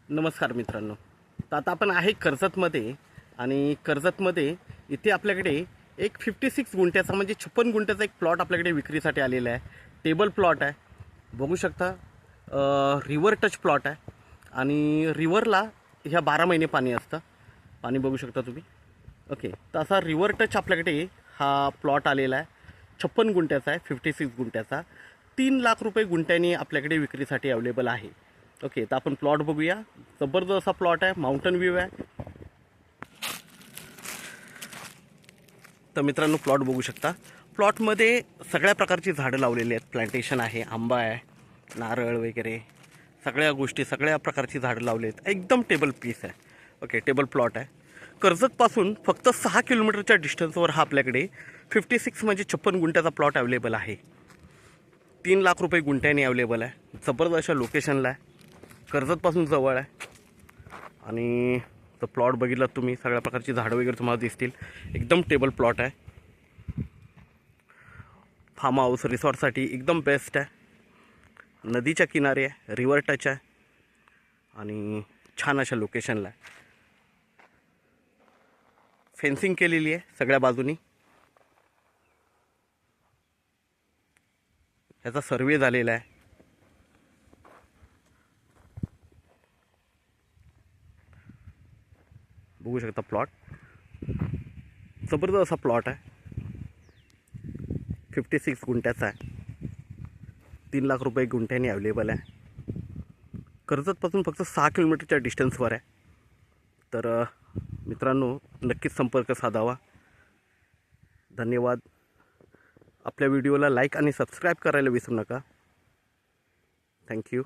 नमस्कार मित्रांनो. तर आता आपण आहे कर्जतमध्ये आणि कर्जतमध्ये इथे आपल्याकडे एक 56 गुंठ्याचा म्हणजे 56 गुंठ्याचा एक प्लॉट आपल्याकडे विक्रीसाठी आलेला आहे. टेबल प्लॉट आहे, बघू शकता. रिव्हर टच प्लॉट आहे आणि रिव्हरला ह्या 12 महिने पाणी असतं. पाणी बघू शकता तुम्ही. ओके, तर असा रिव्हर टच आपल्याकडे हा प्लॉट आलेला आहे. 56 गुंठ्याचा आहे, 56 गुंठ्याचा. 3 लाख रुपये गुंठ्याने आपल्याकडे विक्रीसाठी अवेलेबल आहे. ओके, तर आपण प्लॉट बघूया. जबरदस्त असा प्लॉट आहे, माउंटन व्ह्यू आहे. तर मित्रांनो, प्लॉट बघू शकता. प्लॉटमध्ये सगळ्या प्रकारची झाडं लावलेली आहेत. प्लांटेशन आहे, आंबा आहे, नारळ वगैरे सगळ्या गोष्टी, सगळ्या प्रकारची झाडं लावली आहेत. एकदम टेबल पीस आहे. ओके, टेबल प्लॉट आहे. कर्जतपासून फक्त 6 किलोमीटरच्या डिस्टन्सवर हा आपल्याकडे 56 म्हणजे 56 गुंठ्याचा प्लॉट अवेलेबल आहे. 3 लाख रुपये गुंठ्याने अवेलेबल आहे. जबरदस्त अशा लोकेशनला आहे, कर्जतपासून जवळ आहे. आणि तो प्लॉट बघितला तुम्ही, सगळ्या प्रकारची झाडं वगैरे तुम्हाला दिसतील. एकदम टेबल प्लॉट आहे. फार्म हाऊस रिसॉर्टसाठी एकदम बेस्ट आहे. नदीच्या किनारे आहे, रिव्हर टच आहे आणि छान अशा लोकेशनला आहे. फेन्सिंग केलेली आहे सगळ्या बाजूनी. याचा सर्वे झालेला आहे. बघू शकता प्लॉट, जबरदस्त असा प्लॉट आहे. 56 गुंठ्याचा आहे. 3 लाख रुपये गुंठ्याने अवेलेबल आहे. कर्जतपासून फक्त 6 किलोमीटरच्या डिस्टन्सवर आहे. तर मित्रांनो, नक्कीच संपर्क साधावा. धन्यवाद. आपल्या व्हिडिओला लाईक आणि सबस्क्राईब करायला विसरू नका. थँक्यू.